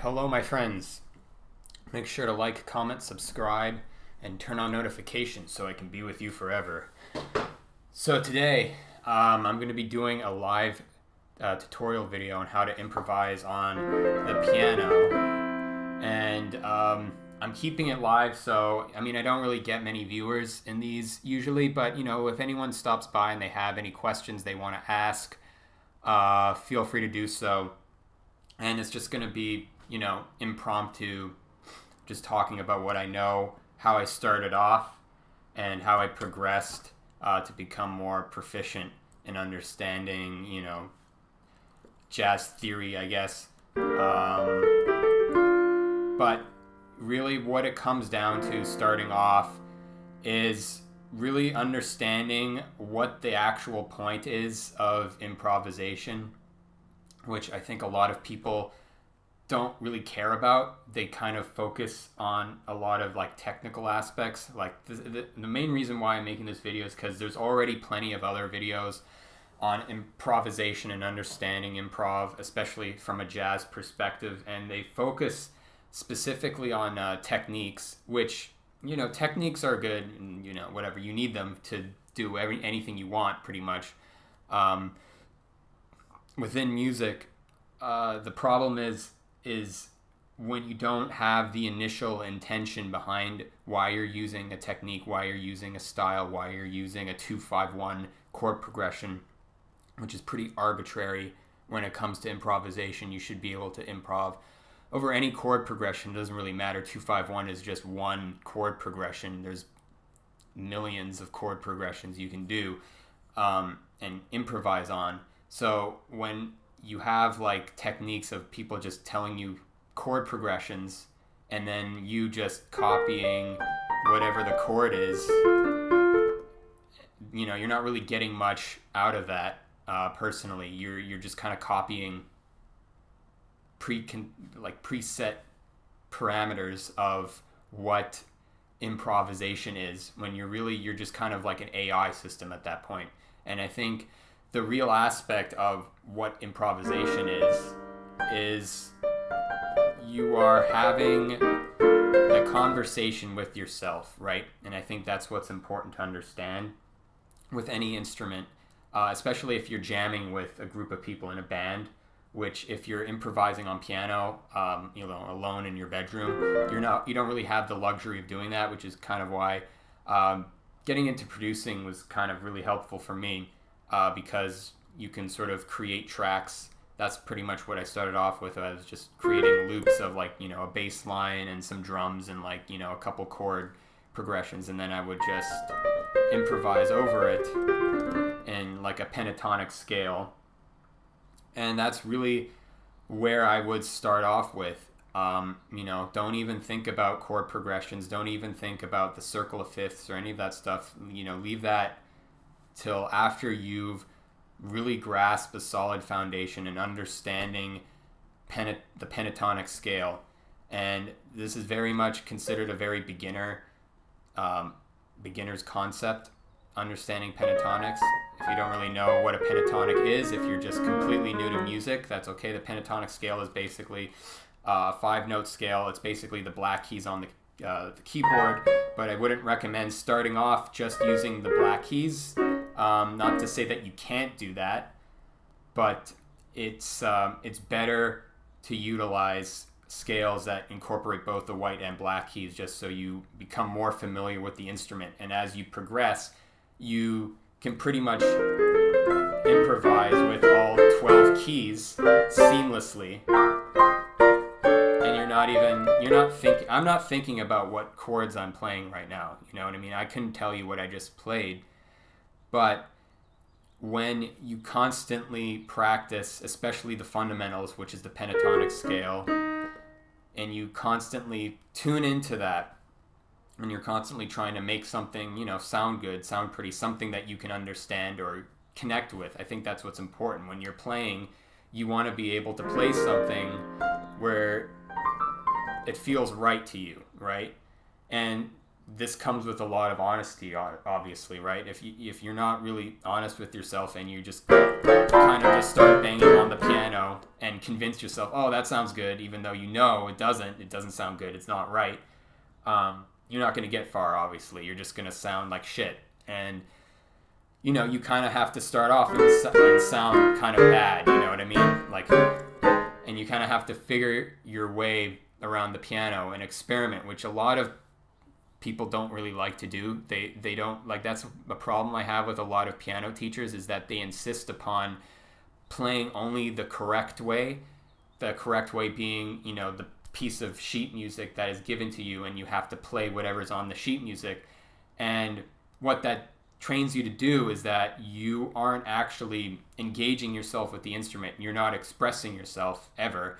hello my friends. Make sure to like, comment, subscribe, and turn on notifications so I can be with you forever. So today, I'm going to be doing a live tutorial video on how to improvise on the piano. And I'm keeping it live, so I don't really get many viewers in these usually, but if anyone stops by and they have any questions they want to ask, feel free to do so. And it's just going to be, impromptu, just talking about what I know, how I started off, and how I progressed to become more proficient in understanding, jazz theory, I guess. But really what it comes down to starting off is really understanding what the actual point is of improvisation, which I think a lot of people don't really care about. They kind of focus on a lot of technical aspects. The main reason why I'm making this video is because there's already plenty of other videos on improvisation and understanding improv, especially from a jazz perspective, and they focus specifically on techniques, which techniques are good, and whatever, you need them to do anything you want pretty much. Within music, the problem is when you don't have the initial intention behind why you're using a technique, why you're using a style, why you're using a 2-5-1 chord progression, which is pretty arbitrary when it comes to improvisation. You should be able to improv over any chord progression. It doesn't really matter. 2-5-1 is just one chord progression. There's millions of chord progressions you can do and improvise on. So when you have techniques of people just telling you chord progressions and then you just copying whatever the chord is, you're not really getting much out of that. Personally, you're just kind of copying preset parameters of what improvisation is, when you're just kind of like an AI system at that point. And I think the real aspect of what improvisation is you are having a conversation with yourself, right? And I think that's what's important to understand with any instrument, especially if you're jamming with a group of people in a band, which if you're improvising on piano, alone in your bedroom, you don't really have the luxury of doing that, which is kind of why getting into producing was kind of really helpful for me, because you can sort of create tracks. That's pretty much what I started off with. I was just creating loops of a bass line and some drums and a couple chord progressions, and then I would just improvise over it in a pentatonic scale. And that's really where I would start off with. Don't even think about chord progressions. Don't even think about the circle of fifths or any of that stuff. Leave that till after you've really grasped a solid foundation and understanding the pentatonic scale. And this is very much considered a very beginner's concept, understanding pentatonics. If you don't really know what a pentatonic is, if you're just completely new to music, that's okay. The pentatonic scale is basically a 5-note scale. It's basically the black keys on the keyboard, but I wouldn't recommend starting off just using the black keys. Not to say that you can't do that, but it's better to utilize scales that incorporate both the white and black keys, just so you become more familiar with the instrument. And as you progress, you can pretty much improvise with all 12 keys seamlessly. And I'm not thinking about what chords I'm playing right now. You know what I mean? I couldn't tell you what I just played. But when you constantly practice, especially the fundamentals, which is the pentatonic scale, and you constantly tune into that, and you're constantly trying to make something, sound good, sound pretty, something that you can understand or connect with. I think that's what's important. When you're playing, you want to be able to play something where it feels right to you, right? And this comes with a lot of honesty, obviously, right? If you're not really honest with yourself and you just kind of just start banging on the piano and convince yourself, oh, that sounds good, even though you know it doesn't sound good, it's not right, you're not going to get far, obviously. You're just going to sound like shit. And, you kind of have to start off and sound kind of bad, you know what I mean? Like, and you kind of have to figure your way around the piano and experiment, which a lot of people don't really like to do. They don't like. That's a problem I have with a lot of piano teachers, is that they insist upon playing only the correct way being, the piece of sheet music that is given to you, and you have to play whatever's on the sheet music. And what that trains you to do is that you aren't actually engaging yourself with the instrument. You're not expressing yourself ever.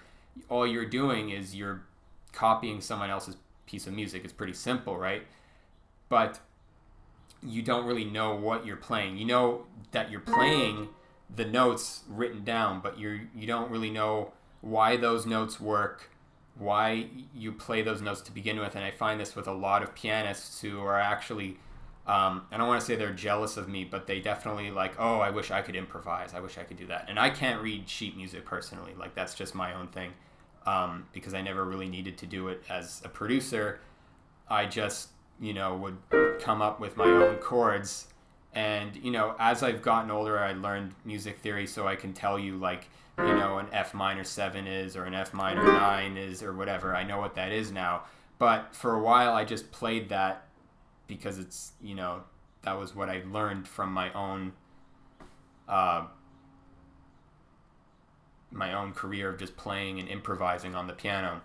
All you're doing is you're copying someone else's piece of music. It's pretty simple, right? But you don't really know what you're playing. You know that you're playing the notes written down, but you don't really know why those notes work, why you play those notes to begin with. And I find this with a lot of pianists who are actually, I don't want to say they're jealous of me, but they definitely like, oh, I wish I could improvise. I wish I could do that. And I can't read sheet music personally. Like, that's just my own thing. Because I never really needed to do it as a producer. I just, would come up with my own chords. And, as I've gotten older, I learned music theory, so I can tell you, like, an F minor 7 is, or an F minor 9 is, or whatever. I know what that is now. But for a while, I just played that because it's, that was what I learned from my own career of just playing and improvising on the piano.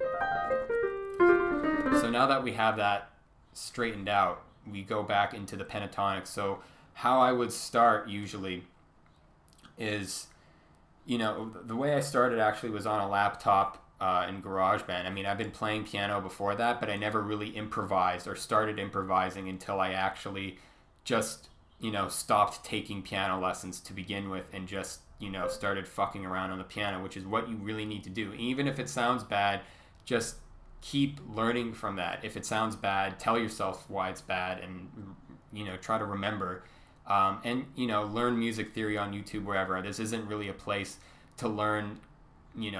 So now that we have that straightened out, we go back into the pentatonic. So how I would start usually is, the way I started actually was on a laptop in Garageband. I mean, I've been playing piano before that, but I never really improvised or started improvising until I actually just, stopped taking piano lessons to begin with and just, started fucking around on the piano, which is what you really need to do. Even if it sounds bad, just keep learning from that. If it sounds bad, tell yourself why it's bad and, try to remember. And, learn music theory on YouTube, wherever. This isn't really a place to learn,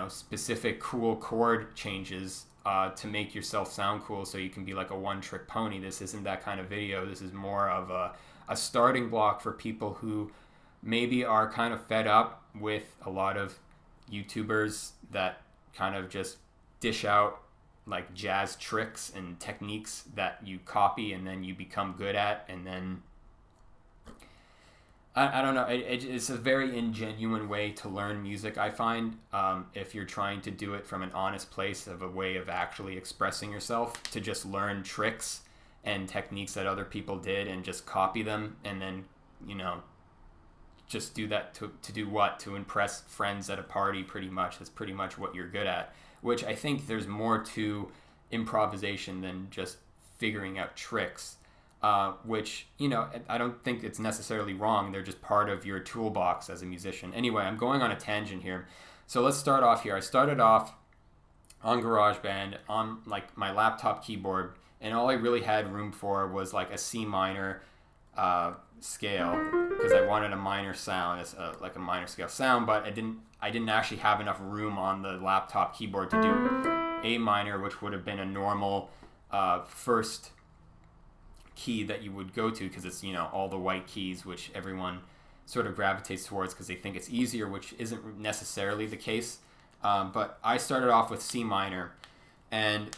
specific cool chord changes to make yourself sound cool so you can be like a one-trick pony. This isn't that kind of video. This is more of a starting block for people who maybe are kind of fed up with a lot of YouTubers that kind of just dish out like jazz tricks and techniques that you copy and then you become good at, and then I don't know, it's a very ingenuine way to learn music, I find, if you're trying to do it from an honest place of a way of actually expressing yourself, to just learn tricks and techniques that other people did and just copy them and then, just do that to do what? To impress friends at a party, pretty much. That's pretty much what you're good at, which I think there's more to improvisation than just figuring out tricks, which, I don't think it's necessarily wrong. They're just part of your toolbox as a musician. Anyway, I'm going on a tangent here. So let's start off here. I started off on GarageBand on like my laptop keyboard, and all I really had room for was like a C minor scale, because I wanted a minor sound, like a minor scale sound, but I didn't actually have enough room on the laptop keyboard to do A minor, which would have been a normal first key that you would go to, because it's, all the white keys, which everyone sort of gravitates towards because they think it's easier, which isn't necessarily the case. But I started off with C minor, and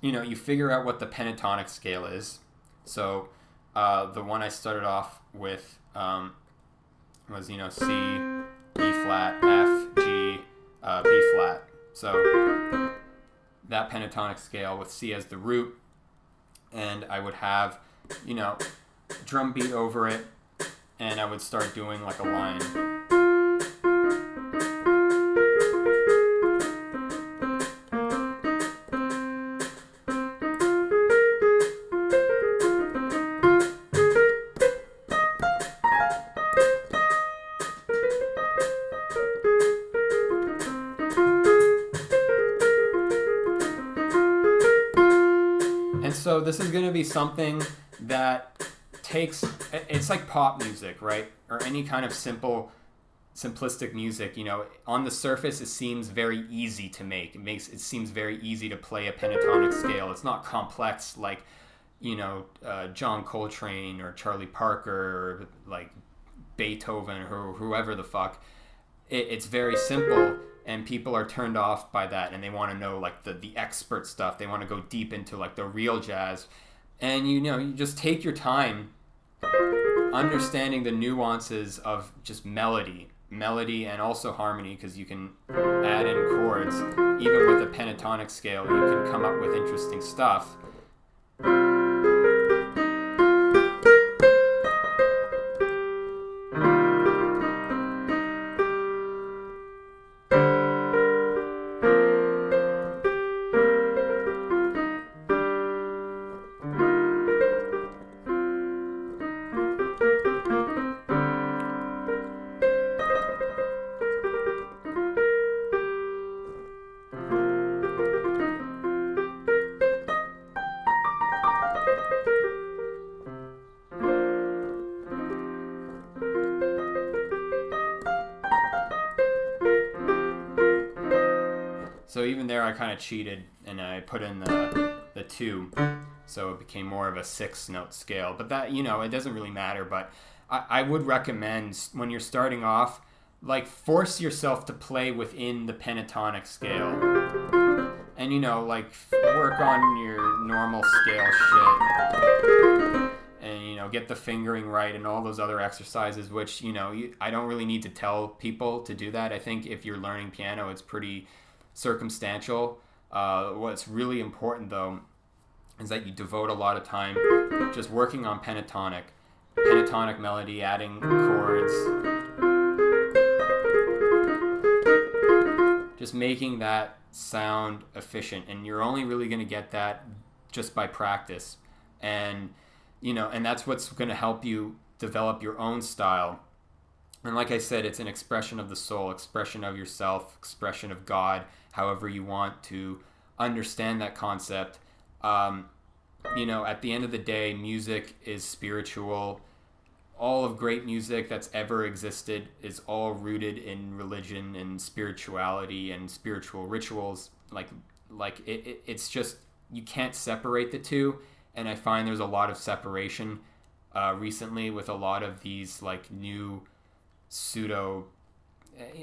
you figure out what the pentatonic scale is. So the one I started off with was, C, E flat, F, G, B flat. So that pentatonic scale with C as the root, and I would have, drum beat over it, and I would start doing like a line. so this is going to be something that it's like pop music, right? Or any kind of simplistic music. On the surface, it seems very easy to make. It seems very easy to play a pentatonic scale. It's not complex like, John Coltrane or Charlie Parker or like Beethoven or whoever the fuck. It's very simple, and people are turned off by that, and they want to know like the expert stuff. They want to go deep into like the real jazz, and you just take your time understanding the nuances of just melody and also harmony, because you can add in chords. Even with a pentatonic scale, you can come up with interesting stuff. So even there, I kind of cheated, and I put in the 2, so it became more of a 6-note scale. But that, it doesn't really matter. But I would recommend, when you're starting off, like, force yourself to play within the pentatonic scale, and like work on your normal scale shit, and get the fingering right and all those other exercises, which I don't really need to tell people to do that. I think if you're learning piano, it's pretty circumstantial. What's really important though is that you devote a lot of time just working on pentatonic melody, adding chords, just making that sound efficient. And you're only really going to get that just by practice, and and that's what's going to help you develop your own style. And like I said, it's an expression of the soul, expression of yourself, expression of God, however you want to understand that concept. At the end of the day, music is spiritual. All of great music that's ever existed is all rooted in religion and spirituality and spiritual rituals. It's just, you can't separate the two. And I find there's a lot of separation recently with a lot of these like new pseudo,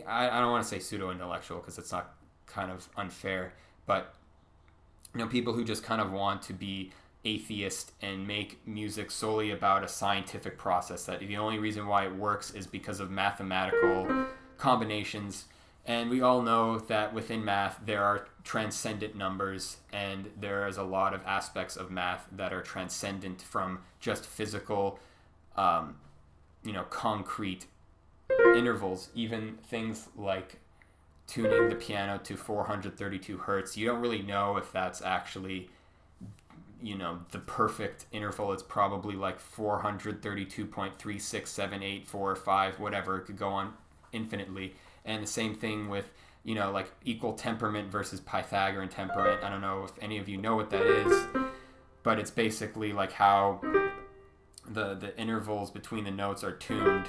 I don't want to say pseudo intellectual because it's not, kind of unfair, but people who just kind of want to be atheist and make music solely about a scientific process, that the only reason why it works is because of mathematical combinations. And we all know that within math there are transcendent numbers, and there is a lot of aspects of math that are transcendent from just physical concrete intervals. Even things like tuning the piano to 432 hertz, you don't really know if that's actually the perfect interval. It's probably like 432.367845, whatever. It could go on infinitely. And the same thing with like equal temperament versus Pythagorean temperament. I don't know if any of you know what that is, but it's basically like how the intervals between the notes are tuned.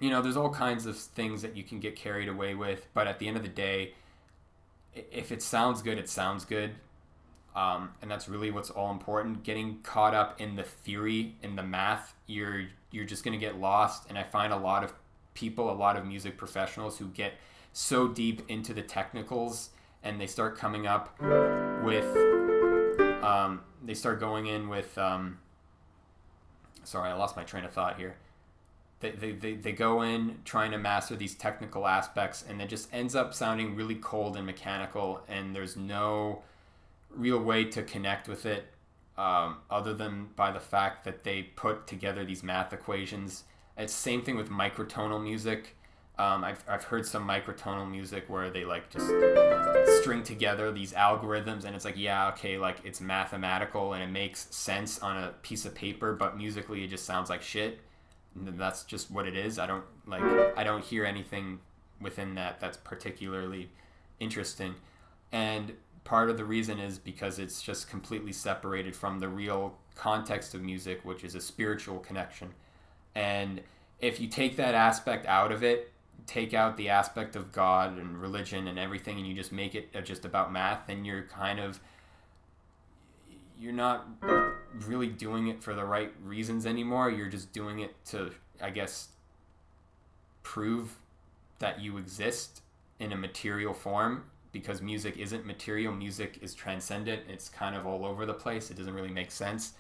There's all kinds of things that you can get carried away with, but at the end of the day, if it sounds good, it sounds good. And that's really what's all important. Getting caught up in the theory, in the math, you're just going to get lost. And I find a lot of people, a lot of music professionals who get so deep into the technicals, and they start coming up with, they start going in with, sorry, I lost my train of thought here. They go in trying to master these technical aspects, and it just ends up sounding really cold and mechanical, and there's no real way to connect with it other than by the fact that they put together these math equations. It's the same thing with microtonal music. I've heard some microtonal music where they like just string together these algorithms, and it's like, yeah, okay, like it's mathematical and it makes sense on a piece of paper, but musically it just sounds like shit. And that's just what it is. I don't hear anything within that that's particularly interesting. And part of the reason is because it's just completely separated from the real context of music, which is a spiritual connection. And if you take that aspect out of it, take out the aspect of God and religion and everything, and you just make it just about math, then you're not really doing it for the right reasons anymore. You're just doing it to, I guess, prove that you exist in a material form, because music isn't material. Music is transcendent. It's kind of all over the place. It doesn't really make sense.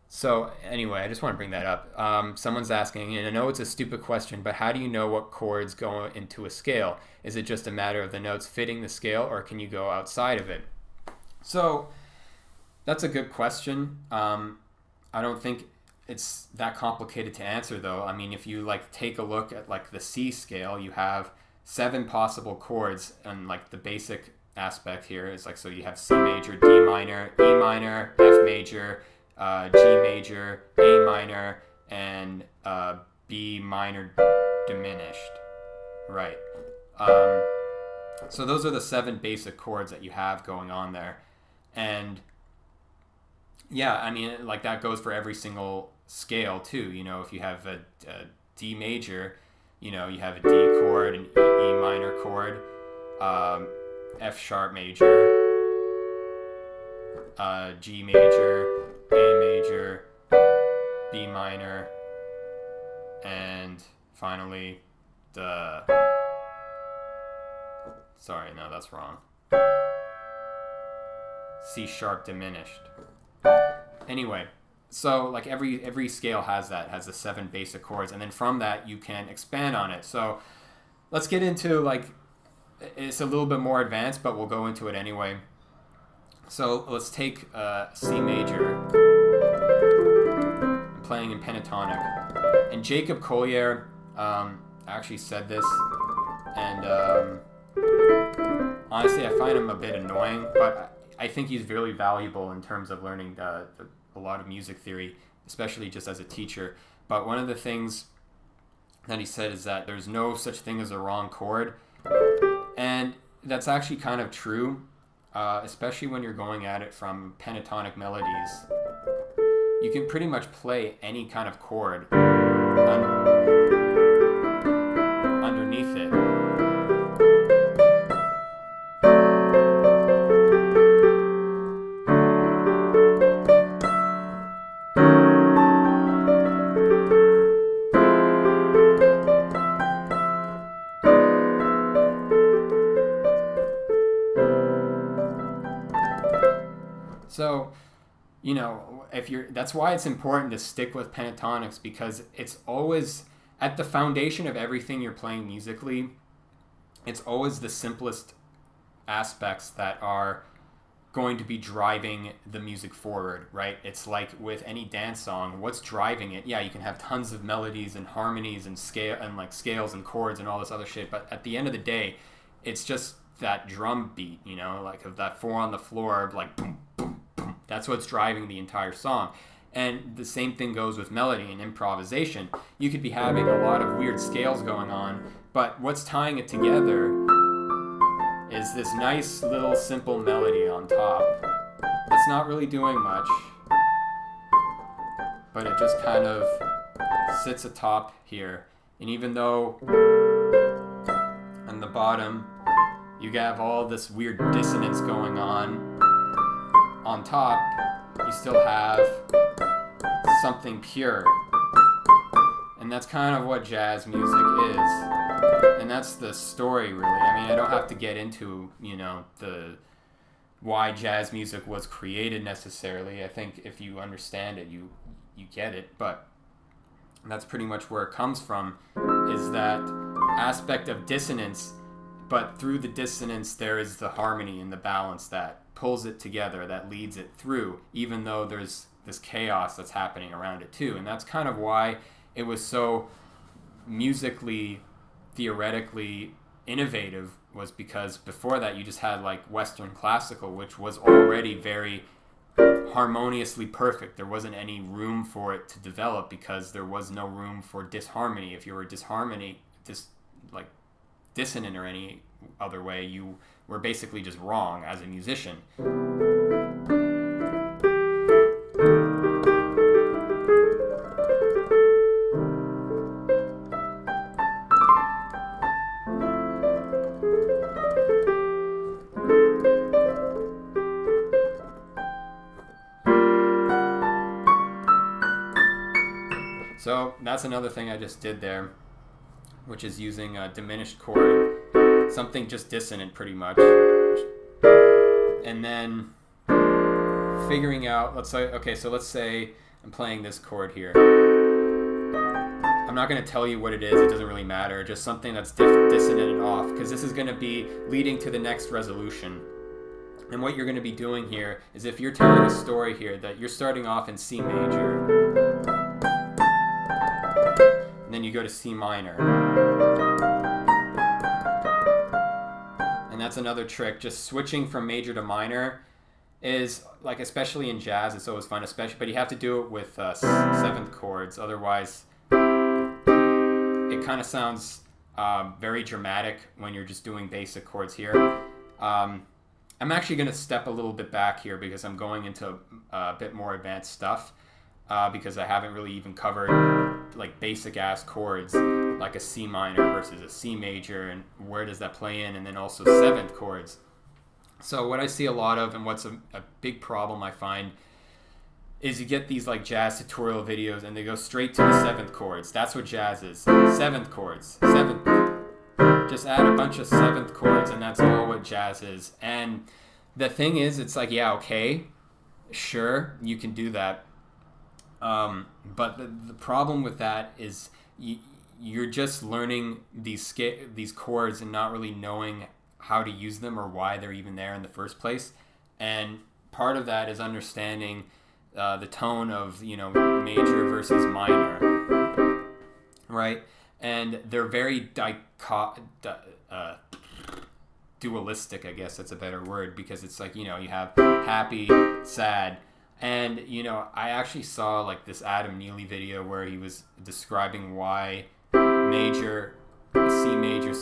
So anyway, I just want to bring that up. Someone's asking, and I know it's a stupid question, but how do you know what chords go into a scale? Is it just a matter of the notes fitting the scale, or can you go outside of it? So that's a good question. I don't think it's that complicated to answer, though. I mean, if you like take a look at like the C scale, you have 7 possible chords, and like the basic aspect here is like, so you have C major, D minor, E minor, F major, G major, A minor, and B minor diminished, right? So those are the 7 basic chords that you have going on there. And yeah, I mean, like that goes for every single scale too. You know, if you have a D major, you know, you have a D chord, an E minor chord, F sharp major, G major, A major, B minor, and finally sorry, no, that's wrong. C sharp diminished. Anyway, so like every scale has the 7 basic chords, and then from that you can expand on it. So let's get into, like, it's a little bit more advanced, but we'll go into it anyway. So let's take C major. I'm playing in pentatonic, and Jacob Collier actually said this, and honestly I find him a bit annoying, but I think he's really valuable in terms of learning a lot of music theory, especially just as a teacher. But one of the things that he said is that there's no such thing as a wrong chord, and that's actually kind of true, especially when you're going at it from pentatonic melodies. You can pretty much play any kind of chord underneath it. So, you know, that's why it's important to stick with pentatonics, because it's always at the foundation of everything you're playing musically. It's always the simplest aspects that are going to be driving the music forward, right? It's like with any dance song, what's driving it? Yeah, you can have tons of melodies and harmonies and scales and chords and all this other shit, but at the end of the day, it's just that drum beat, you know, like of that 4 on the floor, like boom, boom, boom. That's what's driving the entire song. And the same thing goes with melody and improvisation. You could be having a lot of weird scales going on, but what's tying it together is this nice little simple melody on top. It's not really doing much, but it just kind of sits atop here. And even though on the bottom you have all this weird dissonance going on top, you still have something pure. And that's kind of what jazz music is. And that's the story, really. I mean, I don't have to get into, you know, why jazz music was created necessarily. I think if you understand it, you get it. But that's pretty much where it comes from, is that aspect of dissonance. But through the dissonance, there is the harmony and the balance that pulls it together, that leads it through, even though there's this chaos that's happening around it too. And that's kind of why it was so musically, theoretically innovative, was because before that you just had like Western classical, which was already very harmoniously perfect. There wasn't any room for it to develop because there was no room for disharmony. If you were dissonant or any other way. You were basically just wrong as a musician. So that's another thing I just did there, which is using a diminished chord, something just dissonant pretty much, and then figuring out, let's say I'm playing this chord here. I'm not going to tell you what it is, it doesn't really matter, just something that's dissonant and off, because this is going to be leading to the next resolution. And what you're going to be doing here is, if you're telling a story here, that you're starting off in C major, and then you go to C minor. And that's another trick. Just switching from major to minor is, like, especially in jazz, it's always fun, but you have to do it with seventh chords. Otherwise, it kind of sounds very dramatic when you're just doing basic chords here. I'm actually going to step a little bit back here because I'm going into a bit more advanced stuff. Because I haven't really even covered like basic ass chords like a C minor versus a C major, and where does that play in, and then also seventh chords. So what I see a lot of, and what's a big problem I find, is you get these like jazz tutorial videos and they go straight to the seventh chords. That's what jazz is. Seventh chords. Just add a bunch of seventh chords and that's all what jazz is. And the thing is, it's like, yeah, okay, sure, you can do that. But the problem with that is you're just learning these chords and not really knowing how to use them or why they're even there in the first place. And part of that is understanding the tone of, major versus minor, right? And they're very dualistic, I guess that's a better word, because it's like, you have happy, sad. And, I actually saw like this Adam Neely video where he was describing why a C major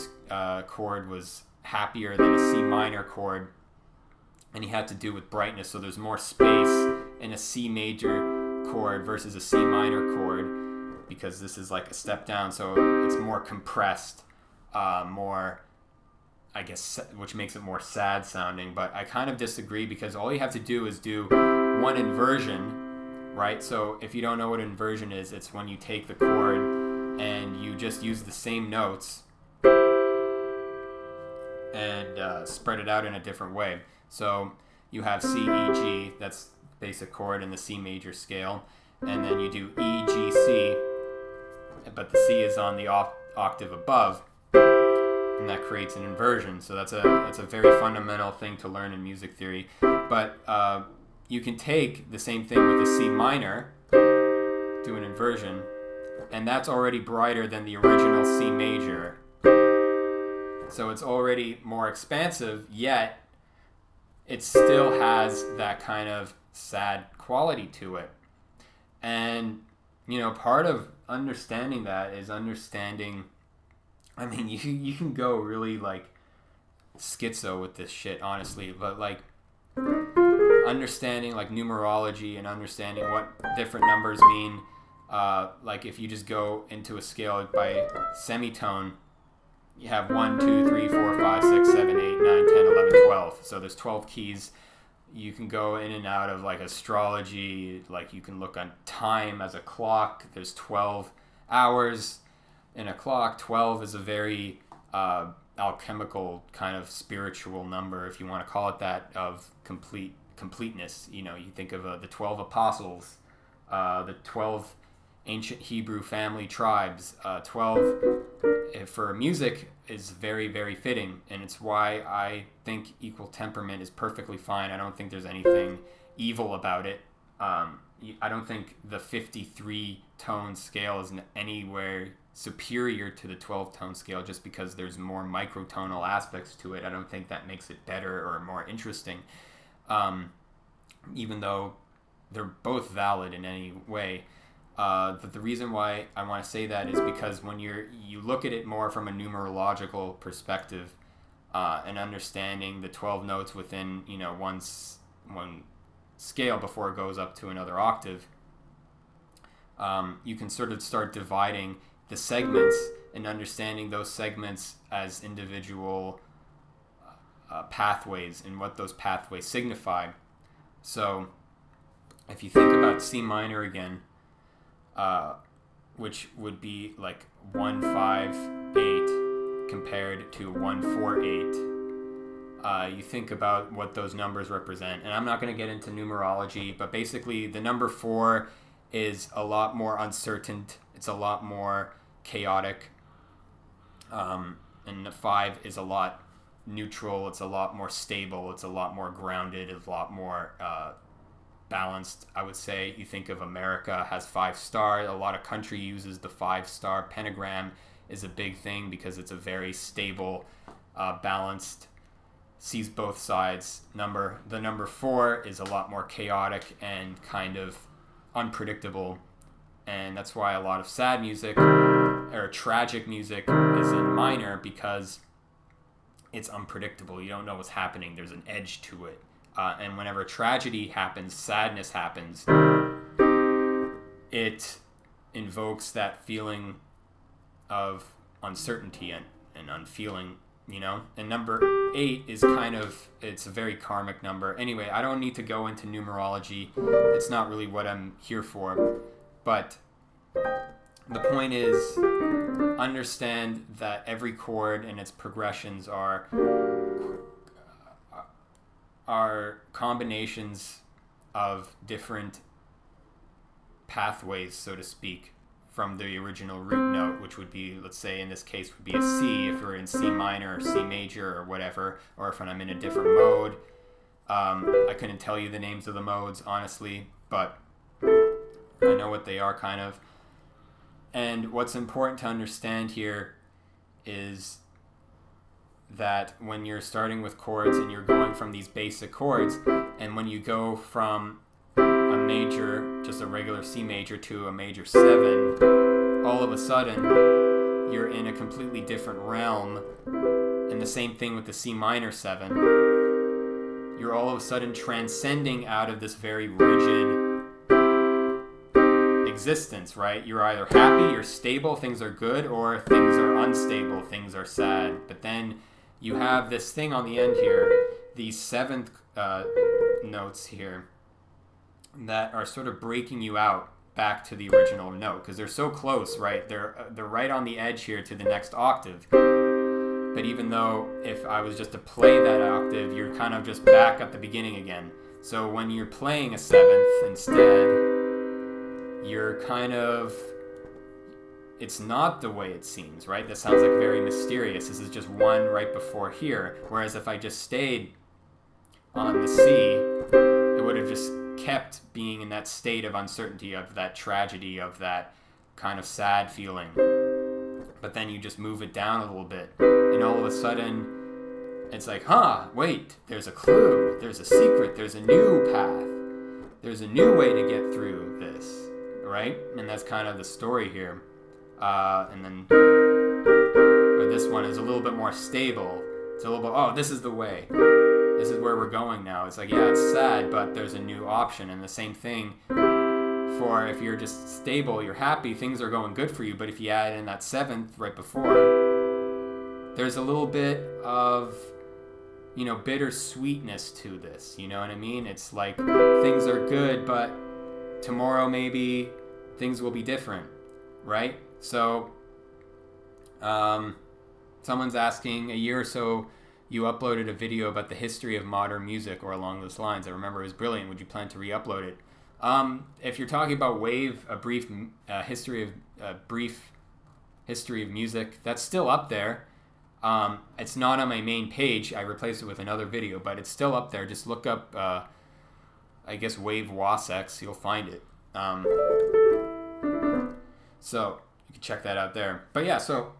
chord was happier than a C minor chord. And he had to do with brightness. So there's more space in a C major chord versus a C minor chord, because this is like a step down. So it's more compressed, more, I guess, which makes it more sad sounding. But I kind of disagree, because all you have to do is do one inversion, right? So if you don't know what inversion is, it's when you take the chord and you just use the same notes and spread it out in a different way. So you have C, E, G, that's basic chord in the C major scale, and then you do E, G, C, but the C is on the octave above, and that creates an inversion. So that's a very fundamental thing to learn in music theory. But you can take the same thing with a C minor, do an inversion, and that's already brighter than the original C major. So it's already more expansive, yet it still has that kind of sad quality to it. And, part of understanding that is understanding, I mean, you can go really like schizo with this shit, honestly, but like understanding like numerology and understanding what different numbers mean. Like if you just go into a scale by semitone, you have 1, 2, 3, 4, 5, 6, 7, 8, 9, 10, 11, 12. So there's 12 keys. You can go in and out of like astrology, like you can look on time as a clock. There's 12 hours in a clock. 12 is a very alchemical kind of spiritual number, if you want to call it that, of completeness. You think of the 12 apostles, the 12 ancient Hebrew family tribes. 12 for music is very, very fitting, and it's why I think equal temperament is perfectly fine. I don't think there's anything evil about it. I don't think the 53 tone scale is anywhere superior to the 12 tone scale just because there's more microtonal aspects to it. I don't think that makes it better or more interesting, even though they're both valid in any way. But the reason why I want to say that is because when you look at it more from a numerological perspective, and understanding the 12 notes within one scale before it goes up to another octave, you can sort of start dividing the segments and understanding those segments as individual pathways and what those pathways signify. So if you think about C minor again, which would be like 1 5 8 compared to 1 4 8, you think about what those numbers represent. And I'm not going to get into numerology, but basically the number 4 is a lot more uncertain. It's a lot more chaotic. And the 5 is a lot neutral. It's a lot more stable. It's a lot more grounded. It's a lot more balanced, I would say. You think of America has 5 stars. A lot of country uses the 5-star pentagram is a big thing because it's a very stable, balanced, sees both sides number. The number 4 is a lot more chaotic and kind of unpredictable, and that's why a lot of sad music or tragic music is in minor, because it's unpredictable. You don't know what's happening. There's an edge to it. And whenever tragedy happens, sadness happens, it invokes that feeling of uncertainty and unfeeling, And number 8 is it's a very karmic number. Anyway, I don't need to go into numerology. It's not really what I'm here for. But the point is, understand that every chord and its progressions are combinations of different pathways, so to speak, from the original root note, which would be, let's say in this case, would be a C if we're in C minor or C major or whatever, or if I'm in a different mode. I couldn't tell you the names of the modes, honestly, but I know what they are, kind of. And what's important to understand here is that when you're starting with chords and you're going from these basic chords, and when you go from a major, just a regular C major, to a major 7, all of a sudden you're in a completely different realm. And the same thing with the C minor 7. You're all of a sudden transcending out of this very rigid existence, right? You're either happy, you're stable, things are good, or things are unstable, things are sad. But then you have this thing on the end here, these 7th notes here, that are sort of breaking you out back to the original note, because they're so close, right? They're right on the edge here to the next octave. But even though if I was just to play that octave, you're kind of just back at the beginning again. So when you're playing a 7th instead, you're kind of, it's not the way it seems, right? This sounds like very mysterious. This is just one right before here. Whereas if I just stayed on the C, it would have just kept being in that state of uncertainty, of that tragedy, of that kind of sad feeling. But then you just move it down a little bit, and all of a sudden it's like, wait, there's a clue, there's a secret, there's a new path, there's a new way to get through this, right? And that's kind of the story here. And then or this one is a little bit more stable. It's a little bit, this is the way. This is where we're going now. It's like, yeah, it's sad, but there's a new option. And the same thing for if you're just stable, you're happy, things are going good for you. But if you add in that 7th right before, there's a little bit of, bittersweetness to this. You know what I mean? It's like things are good, but tomorrow maybe things will be different, right? So someone's asking, a year or so you uploaded a video about the history of modern music, or along those lines. I remember it was brilliant. Would you plan to re-upload it? If you're talking about Wave, a brief history of music, that's still up there. It's not on my main page. I replaced it with another video, but it's still up there. Just look up, I guess, Wave Wasex. You'll find it. So you can check that out there. But yeah, so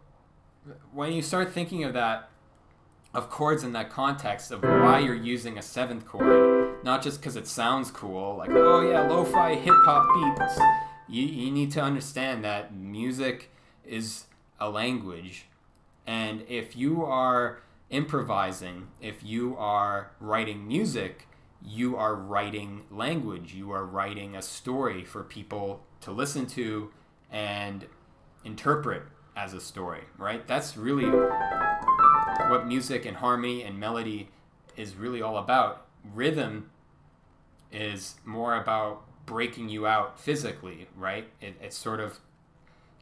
when you start thinking of that, of chords in that context of why you're using a 7th chord, not just because it sounds cool, like, oh yeah, lo-fi hip-hop beats, You need to understand that music is a language, and if you are improvising, if you are writing music, you are writing language. You are writing a story for people to listen to and interpret as a story, right? That's really what music and harmony and melody is really all about. Rhythm is more about breaking you out physically, right? It's sort of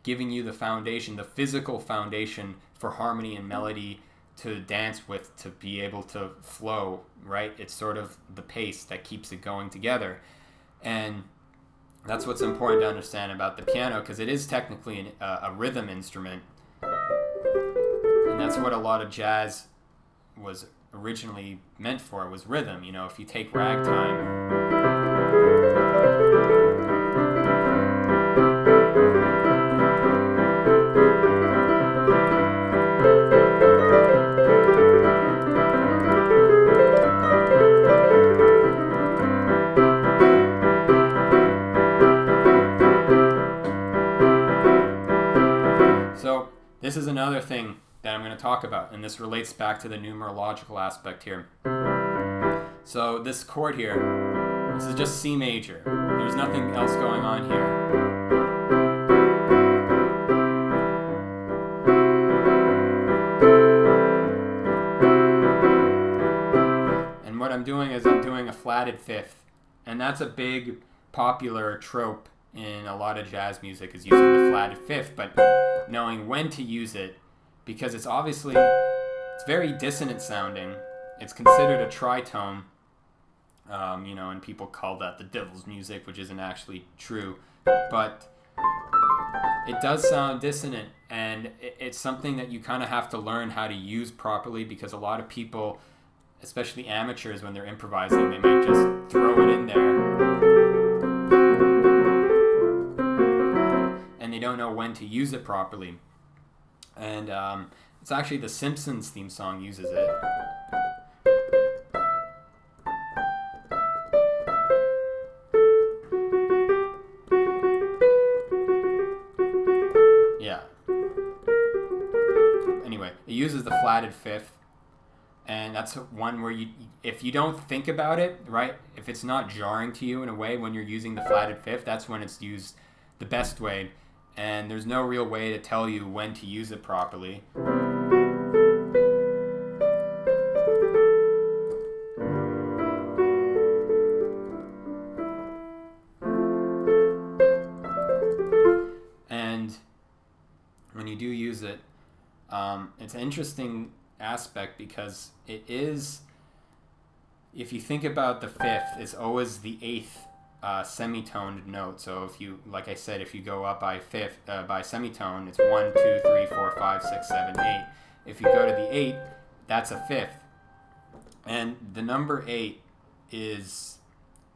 giving you the foundation, the physical foundation for harmony and melody to dance with, to be able to flow, right? It's sort of the pace that keeps it going together. And that's what's important to understand about the piano, because it is technically a rhythm instrument. And that's what a lot of jazz was originally meant for, was rhythm. You know, if you take ragtime, so this is another thing that I'm going to talk about, and this relates back to the numerological aspect here. So this chord here, this is just C major. There's nothing else going on here. And what I'm doing is I'm doing a flatted fifth, and that's a big popular trope in a lot of jazz music, is using the flatted fifth, but knowing when to use it, because it's obviously, it's very dissonant sounding. It's considered a tritone, you know, and people call that the devil's music, which isn't actually true, but it does sound dissonant, and it's something that you kind of have to learn how to use properly, because a lot of people, especially amateurs, when they're improvising, they might just throw it in there and they don't know when to use it properly. And it's actually the Simpsons theme song uses it. Yeah. Anyway, it uses the flatted fifth, and that's one where you, if you don't think about it, right, if it's not jarring to you in a way when you're using the flatted fifth, that's when it's used the best way. And there's no real way to tell you when to use it properly. And when you do use it, it's an interesting aspect, because it is, if you think about the fifth, it's always the eighth semitoned note. So if you, like I said, if you go up by fifth, by semitone, it's 1, 2, 3, 4, 5, 6, 7, 8. If you go to the 8, that's a fifth. And the number 8 is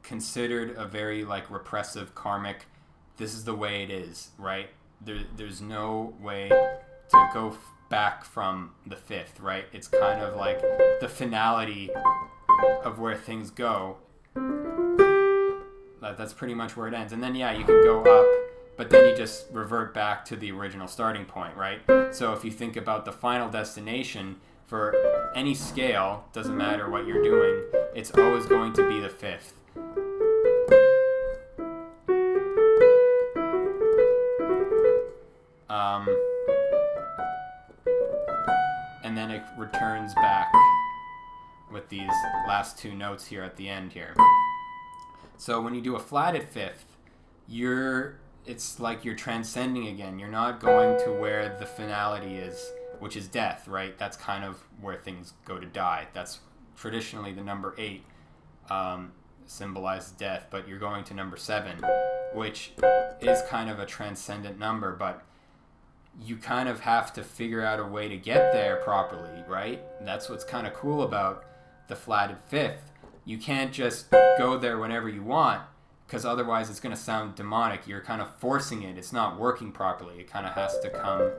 considered a very like repressive, karmic, this is the way it is, right? There's no way to go back from the fifth, right? It's kind of like the finality of where things go. That's pretty much where it ends. And then, yeah, you can go up, but then you just revert back to the original starting point, right? So if you think about the final destination for any scale, doesn't matter what you're doing, it's always going to be the fifth. And then it returns back with these last two notes here at the end here. So when you do a flatted fifth, it's like you're transcending again. You're not going to where the finality is, which is death, right? That's kind of where things go to die. That's traditionally the number 8 symbolizes death, but you're going to number 7, which is kind of a transcendent number, but you kind of have to figure out a way to get there properly, right? That's what's kind of cool about the flatted fifth. You can't just go there whenever you want, because otherwise it's going to sound demonic. You're kind of forcing it. It's not working properly. It kind of has to come.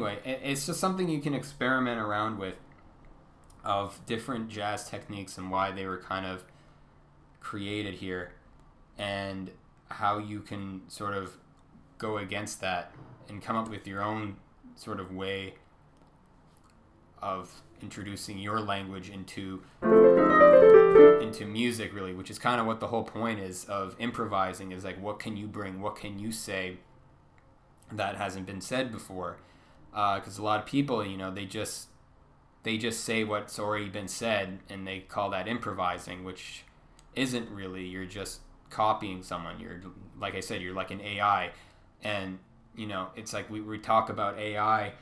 anyway, it's just something you can experiment around with, of different jazz techniques and why they were kind of created here, and how you can sort of go against that and come up with your own sort of way of introducing your language into music, really, which is kind of what the whole point is of improvising, is like, what can you bring, what can you say that hasn't been said before, because a lot of people, they just say what's already been said, and they call that improvising, which isn't really. You're just copying someone. You're, like I said, you're like an AI. And it's like we talk about AI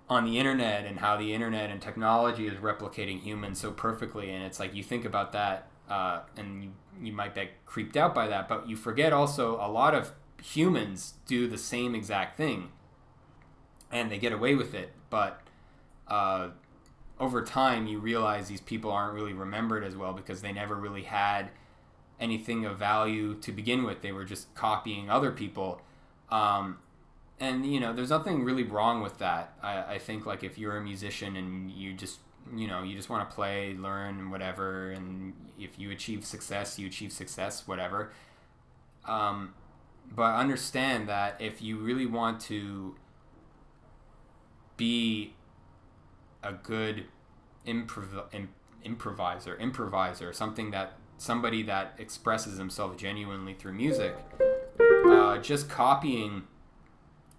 on the internet, and how the internet and technology is replicating humans so perfectly, and it's like, you think about that, and you might get creeped out by that, but you forget also a lot of humans do the same exact thing, and they get away with it, but over time you realize these people aren't really remembered as well, because they never really had anything of value to begin with. They were just copying other people, and there's nothing really wrong with that. I think, like, if you're a musician and you just want to play, learn, whatever, and if you achieve success, whatever. But understand that if you really want to be a good improviser, somebody that expresses himself genuinely through music, just copying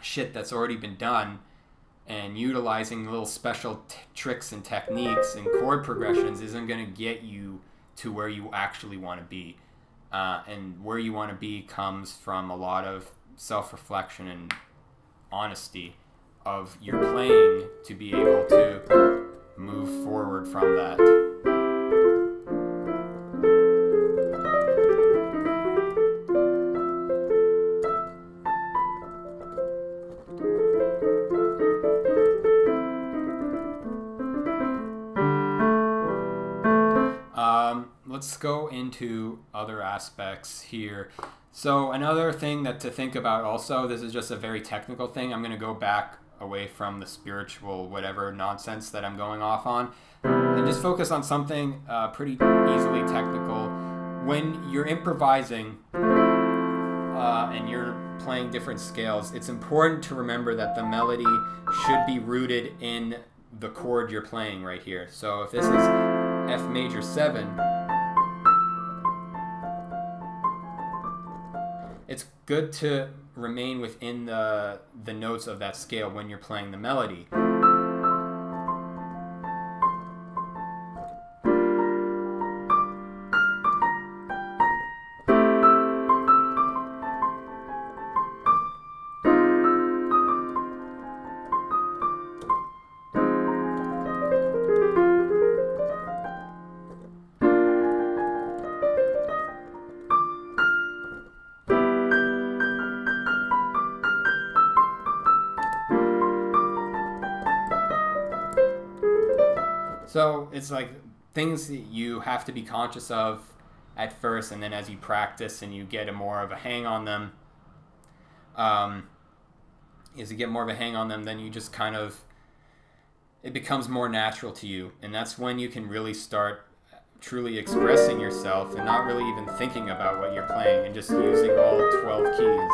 shit that's already been done and utilizing little special tricks and techniques and chord progressions isn't going to get you to where you actually want to be. And where you want to be comes from a lot of self-reflection and honesty of your playing, to be able to move forward from that. Let's go into other aspects here. So another thing that to think about also, this is just a very technical thing. I'm going to go back away from the spiritual whatever nonsense that I'm going off on, and just focus on something pretty easily technical. When you're improvising and you're playing different scales, it's important to remember that the melody should be rooted in the chord you're playing right here. So if this is F major 7, it's good to remain within the notes of that scale when you're playing the melody. So it's like things that you have to be conscious of at first, and then as you practice and you get more of a hang on them, then you just kind of, it becomes more natural to you, and that's when you can really start truly expressing yourself and not really even thinking about what you're playing, and just using all 12 keys.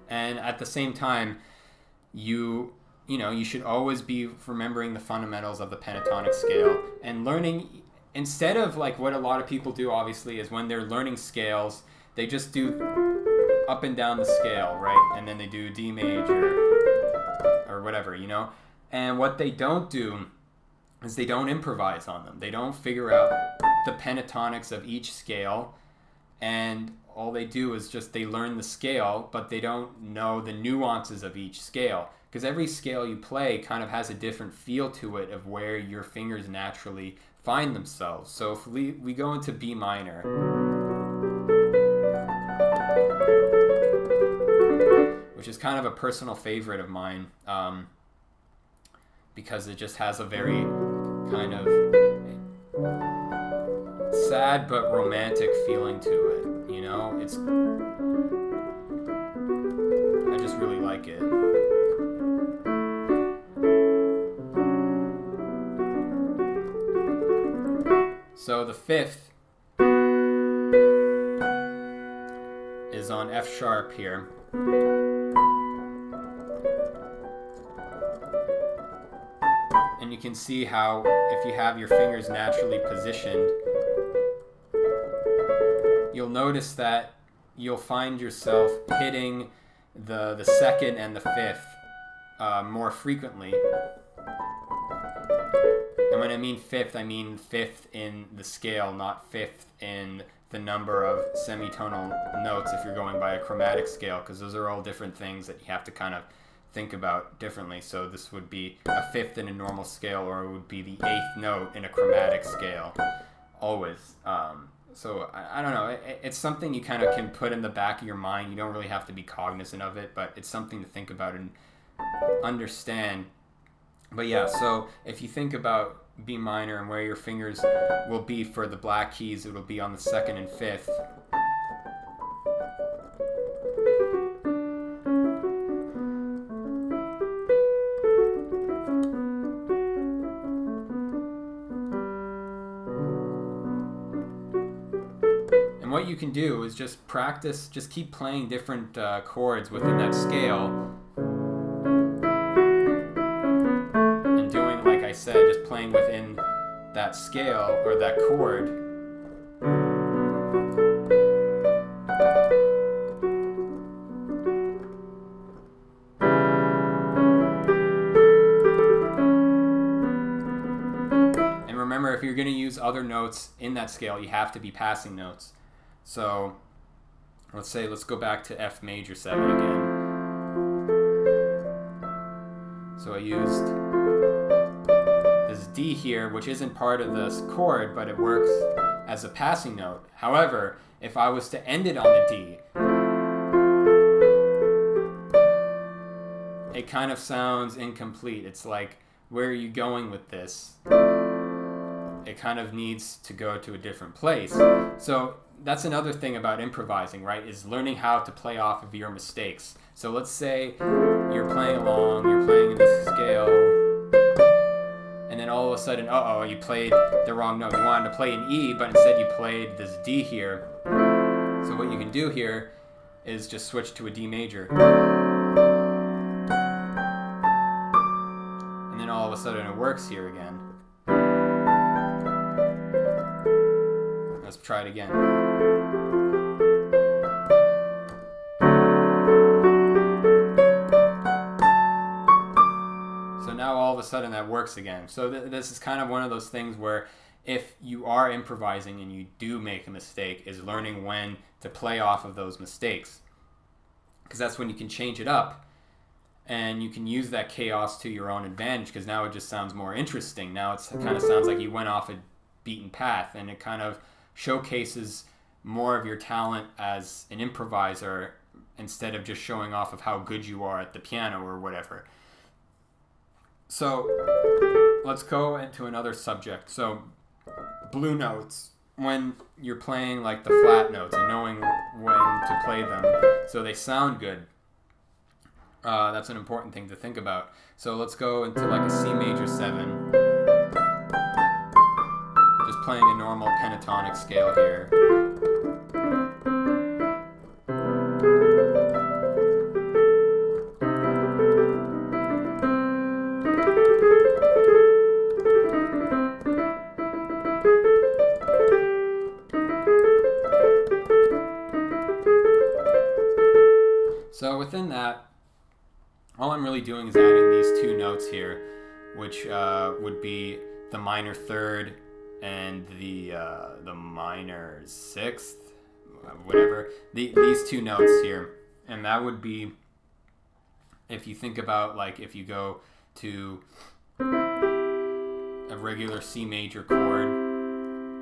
And at the same time, you should always be remembering the fundamentals of the pentatonic scale and learning, instead of like what a lot of people do, obviously, is when they're learning scales, they just do up and down the scale, right? And then they do D major or whatever, And what they don't do is they don't improvise on them. They don't figure out the pentatonics of each scale, and all they do is just they learn the scale, but they don't know the nuances of each scale, because every scale you play kind of has a different feel to it of where your fingers naturally find themselves. So if we go into B minor, which is kind of a personal favorite of mine, because it just has a very kind of sad but romantic feeling to it. It's like it. So the fifth is on F sharp here. And you can see how if you have your fingers naturally positioned, you'll notice that you'll find yourself hitting the second and the fifth more frequently. And when I mean fifth in the scale, not fifth in the number of semitonal notes if you're going by a chromatic scale, because those are all different things that you have to kind of think about differently. So this would be a fifth in a normal scale, or it would be the eighth note in a chromatic scale, always. So I don't know, it's something you kind of can put in the back of your mind. You don't really have to be cognizant of it, but it's something to think about and understand. But yeah, so if you think about B minor and where your fingers will be for the black keys, it will be on the second and fifth. And what you can do is just practice, just keep playing different chords within that scale. I said, just playing within that scale or that chord. And remember, if you're going to use other notes in that scale, you have to be passing notes. So let's go back to F major 7 again. So I used this D here, which isn't part of this chord, but it works as a passing note. However, if I was to end it on the D, it kind of sounds incomplete. It's like, where are you going with this? It kind of needs to go to a different place. So that's another thing about improvising, right? Is learning how to play off of your mistakes. So let's say you're playing along, you're playing in this scale, and then all of a sudden, you played the wrong note. You wanted to play an E, but instead you played this D here. So what you can do here is just switch to a D major. And then all of a sudden it works here again. Let's try it again. Now all of a sudden that works again. So this is kind of one of those things where if you are improvising and you do make a mistake, is learning when to play off of those mistakes. Because that's when you can change it up and you can use that chaos to your own advantage, because now it just sounds more interesting. Now it kind of sounds like you went off a beaten path, and it kind of showcases more of your talent as an improviser instead of just showing off of how good you are at the piano or whatever. So let's go into another subject. So blue notes, when you're playing like the flat notes and knowing when to play them so they sound good, that's an important thing to think about. So let's go into like a C major 7, just playing a normal pentatonic scale here. So within that, all I'm really doing is adding these two notes here, which would be the minor third and the minor sixth, whatever. These two notes here, and that would be, if you think about, like, if you go to a regular C major chord,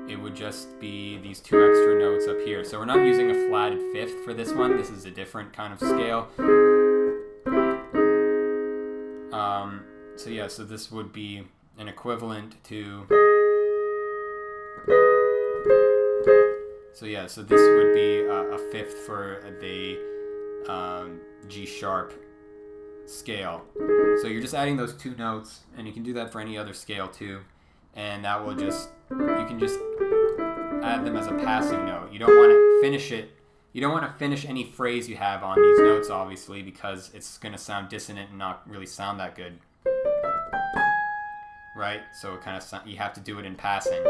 it would just be these two extra notes up here. So we're not using a flatted fifth for this one. This is a different kind of scale. So this would be an equivalent to. So this would be a fifth for the G sharp scale. So you're just adding those two notes, and you can do that for any other scale too. And that will you can just add them as a passing note. You don't want to finish it. You don't want to finish any phrase you have on these notes, obviously, because it's going to sound dissonant and not really sound that good. Right? So it kind of you have to do it in passing.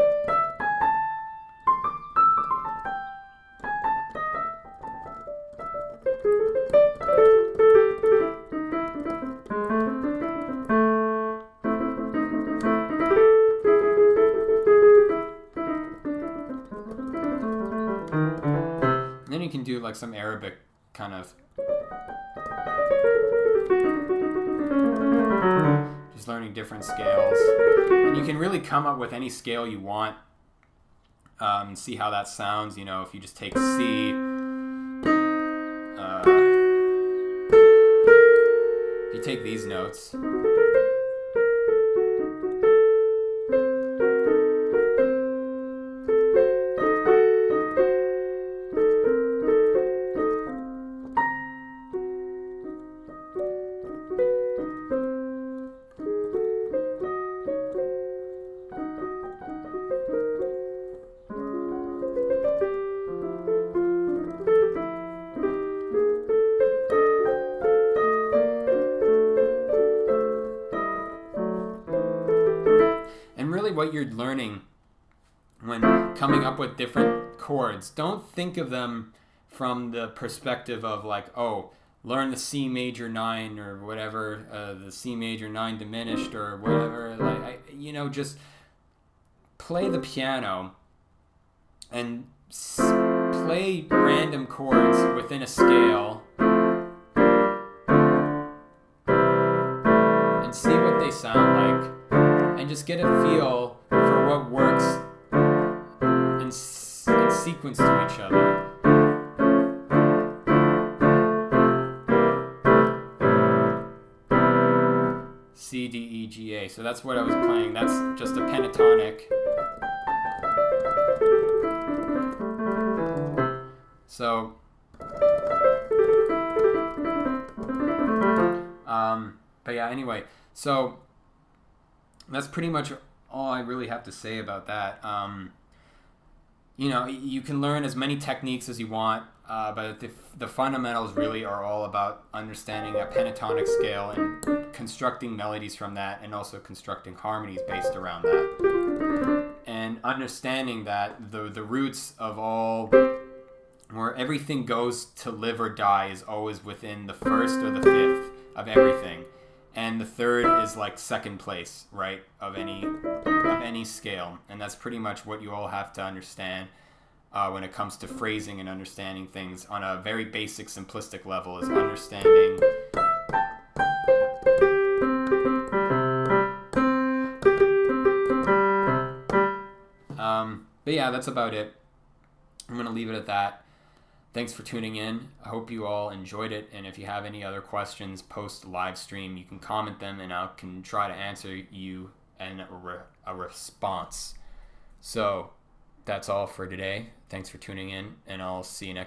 And then you can do like some Arabic kind of, just learning different scales. And you can really come up with any scale you want, see how that sounds. You know, if you just take C, if you take these notes, what you're learning when coming up with different chords, don't think of them from the perspective of like, oh, learn the C major 9 or whatever, the C major 9 diminished or whatever. Like, just play the piano and play random chords within a scale and see what they sound like. And just get a feel for what works in sequence to each other. C, D, E, G, A. So that's what I was playing. That's just a pentatonic. So, but yeah, anyway. So, that's pretty much all I really have to say about that. You can learn as many techniques as you want, but the fundamentals really are all about understanding a pentatonic scale and constructing melodies from that, and also constructing harmonies based around that. And understanding that the roots of all, where everything goes to live or die, is always within the first or the fifth of everything. And the third is like second place, right, of any scale. And that's pretty much what you all have to understand when it comes to phrasing and understanding things on a very basic, simplistic level, is understanding but yeah, that's about it. I'm going to leave it at that. Thanks for tuning in. I hope you all enjoyed it. And if you have any other questions post live stream, you can comment them and I can try to answer you in a response. So that's all for today. Thanks for tuning in, and I'll see you next time.